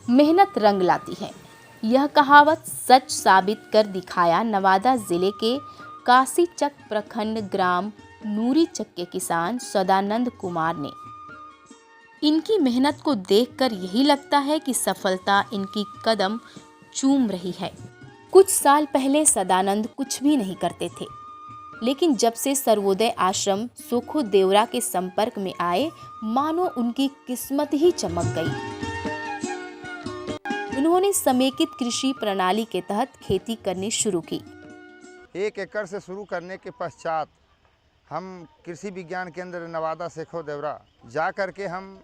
मेहनत रंग लाती है। यह कहावत सच साबित कर दिखाया नवादा जिले के काशीचक प्रखंड ग्राम नूरीचक के किसान सदानंद कुमार ने। इनकी मेहनत को देखकर यही लगता है कि सफलता इनकी कदम चूम रही है। कुछ साल पहले सदानंद कुछ भी नहीं करते थे, लेकिन जब से सर्वोदय आश्रम सोखो देवरा के संपर्क में आए, मानो उनकी किस्मत ही चमक गई। उन्होंने समेकित कृषि प्रणाली के तहत खेती करनी शुरू की। 1 एकड़ से शुरू करने के पश्चात हम कृषि विज्ञान केंद्र नवादा सोखो देवरा जा करके हम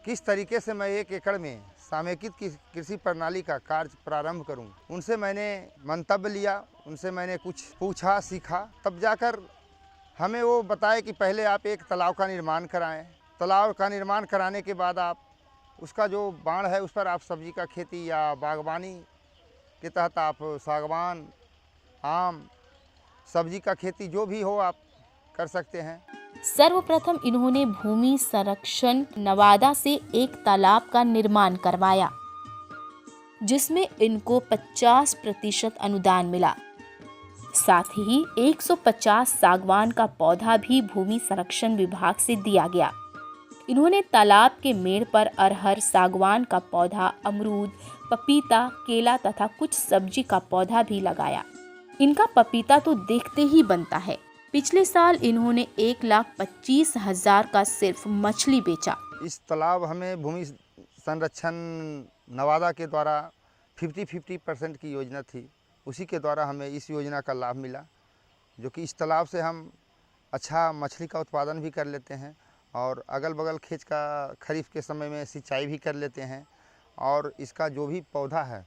किस तरीके से मैं 1 एकड़ में समेकित कृषि प्रणाली का कार्य प्रारंभ करूं, उनसे मैंने मंतव्य लिया, उनसे मैंने कुछ पूछा सीखा। तब जाकर हमें वो बताए कि पहले आप एक तालाब का निर्माण कराएं। तालाब का निर्माण कराने के बाद आप उसका जो बाड़ है उस पर आप सब्जी का खेती या बागवानी के तहत आप सागवान, आम, सब्जी का खेती जो भी हो आप कर सकते हैं। सर्वप्रथम इन्होंने भूमि संरक्षण नवादा से एक तालाब का निर्माण करवाया, जिसमें इनको 50% अनुदान मिला। साथ ही 150 सागवान का पौधा भी भूमि संरक्षण विभाग से दिया गया। इन्होंने तालाब के मेड़ पर अरहर, सागवान का पौधा, अमरूद, पपीता, केला तथा कुछ सब्जी का पौधा भी लगाया। इनका पपीता तो देखते ही बनता है। पिछले साल इन्होंने 1,25,000 का सिर्फ मछली बेचा। इस तालाब हमें भूमि संरक्षण नवादा के द्वारा 50-50% की योजना थी, उसी के द्वारा हमें इस योजना का लाभ मिला, जो कि इस तालाब से हम अच्छा मछली का उत्पादन भी कर लेते हैं और अगल बगल खेत का खरीफ के समय में सिंचाई भी कर लेते हैं। और इसका जो भी पौधा है,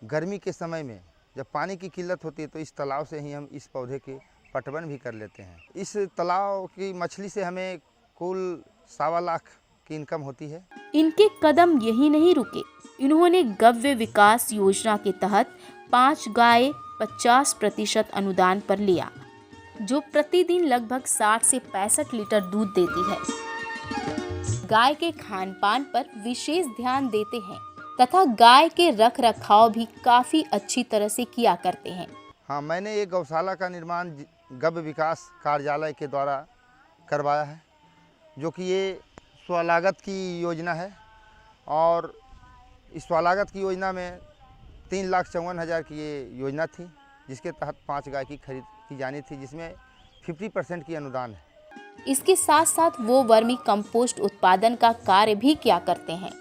गर्मी के समय में जब पानी की किल्लत होती है तो इस तालाब से ही हम इस पौधे के पटवन भी कर लेते हैं। इस तालाब की मछली से हमें कुल 1.25 लाख की इनकम होती है। इनके कदम यही नहीं रुके। इन्होंने गव्य विकास योजना के तहत 5 गाय 50% अनुदान पर लिया, जो प्रतिदिन लगभग 60 से 65 लीटर दूध देती है। गाय के खान पान पर विशेष ध्यान देते हैं तथा गाय के रख रखाव भी काफी अच्छी तरह से किया करते हैं। हाँ, मैंने एक गौशाला का निर्माण गव्य विकास कार्यालय के द्वारा करवाया है, जो कि ये स्वलागत की योजना है। और इस स्वलागत की योजना में 3,54,000 की ये योजना थी, जिसके तहत 5 गाय की खरीद की जानी थी, जिसमें 50% की अनुदान है। इसके साथ साथ वो वर्मी कंपोस्ट उत्पादन का कार्य भी किया करते हैं।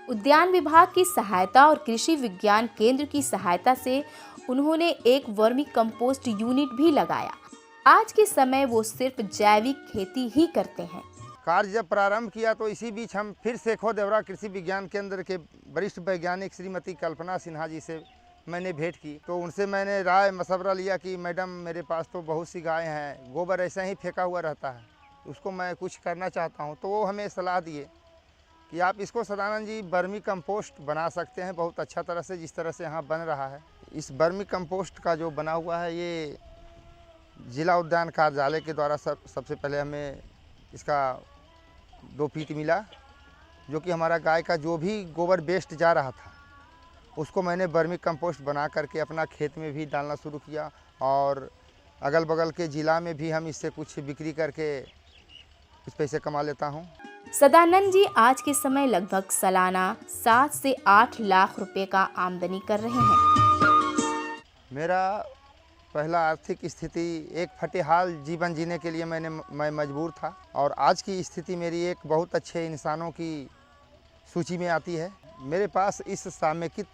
उद्यान विभाग की सहायता और कृषि विज्ञान केंद्र की सहायता से उन्होंने एक वर्मी कंपोस्ट यूनिट भी लगाया। आज के समय वो सिर्फ जैविक खेती ही करते हैं। कार्य जब प्रारंभ किया तो इसी बीच हम फिर सोखो देवरा कृषि विज्ञान केंद्र के वरिष्ठ वैज्ञानिक श्रीमती कल्पना सिन्हा जी से मैंने भेंट की। तो उनसे मैंने राय मशवरा लिया कि मैडम, मेरे पास तो बहुत सी गायें हैं, गोबर ऐसा ही फेंका हुआ रहता है, उसको मैं कुछ करना चाहता हूँ। तो वो हमें सलाह दिए कि आप इसको सदानंद जी वर्मी कंपोस्ट बना सकते हैं बहुत अच्छा तरह से, जिस तरह से यहाँ बन रहा है। इस वर्मी कंपोस्ट का जो बना हुआ है, ये जिला उद्यान कार्यालय के द्वारा सबसे पहले हमें इसका 2 फीट मिला, जो कि हमारा गाय का जो भी गोबर वेस्ट जा रहा था उसको मैंने वर्मी कंपोस्ट बना करके अपना खेत में भी डालना शुरू किया। और अगल बगल के ज़िला में भी हम इससे कुछ बिक्री करके कुछ पैसे कमा लेता हूँ। सदानंद जी आज के समय लगभग सालाना 7 से 8 लाख रुपए का आमदनी कर रहे हैं। मेरा पहला आर्थिक स्थिति एक फटेहाल जीवन जीने के लिए मैं मजबूर था, और आज की स्थिति मेरी एक बहुत अच्छे इंसानों की सूची में आती है। मेरे पास इस समेकित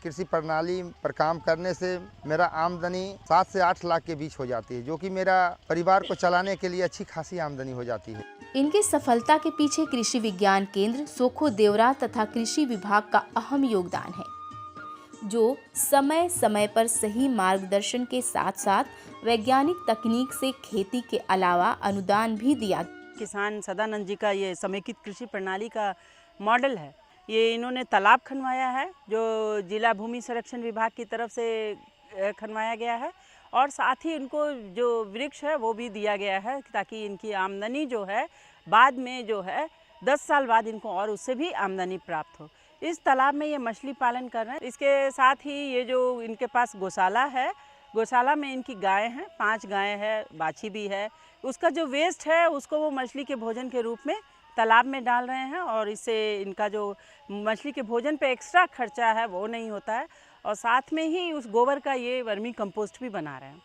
कृषि प्रणाली पर काम करने से मेरा आमदनी 7 से 8 लाख के बीच हो जाती है, जो कि मेरा परिवार को चलाने के लिए अच्छी खासी आमदनी हो जाती है। इनकी सफलता के पीछे कृषि विज्ञान केंद्र सोखो देवरा तथा कृषि विभाग का अहम योगदान है, जो समय समय पर सही मार्गदर्शन के साथ साथ वैज्ञानिक तकनीक से खेती के अलावा अनुदान भी दिया। किसान सदानंद जी का ये समेकित कृषि प्रणाली का मॉडल है। ये इन्होंने तालाब खनवाया है, जो जिला भूमि संरक्षण विभाग की तरफ से खनवाया गया है, और साथ ही इनको जो वृक्ष है वो भी दिया गया है, ताकि इनकी आमदनी जो है बाद में जो है 10 साल बाद इनको और उससे भी आमदनी प्राप्त हो। इस तालाब में ये मछली पालन कर रहे हैं। इसके साथ ही ये जो इनके पास गौशाला है, गौशाला में इनकी गाय हैं, 5 गाय है, बाछी भी है। उसका जो वेस्ट है उसको वो मछली के भोजन के रूप में तालाब में डाल रहे हैं और इससे इनका जो मछली के भोजन पे एक्स्ट्रा खर्चा है वो नहीं होता है और साथ में ही उस गोबर का ये वर्मी कंपोस्ट भी बना रहे हैं।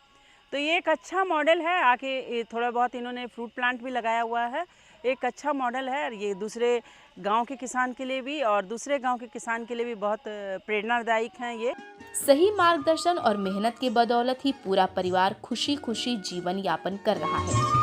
तो ये एक अच्छा मॉडल है। आके थोड़ा बहुत इन्होंने फ्रूट प्लांट भी लगाया हुआ है, एक अच्छा मॉडल है। ये दूसरे गांव के किसान के लिए भी और दूसरे गांव के किसान के लिए भी बहुत प्रेरणादायक हैं। ये सही मार्गदर्शन और मेहनत के बदौलत ही पूरा परिवार खुशी खुशी जीवन यापन कर रहा है।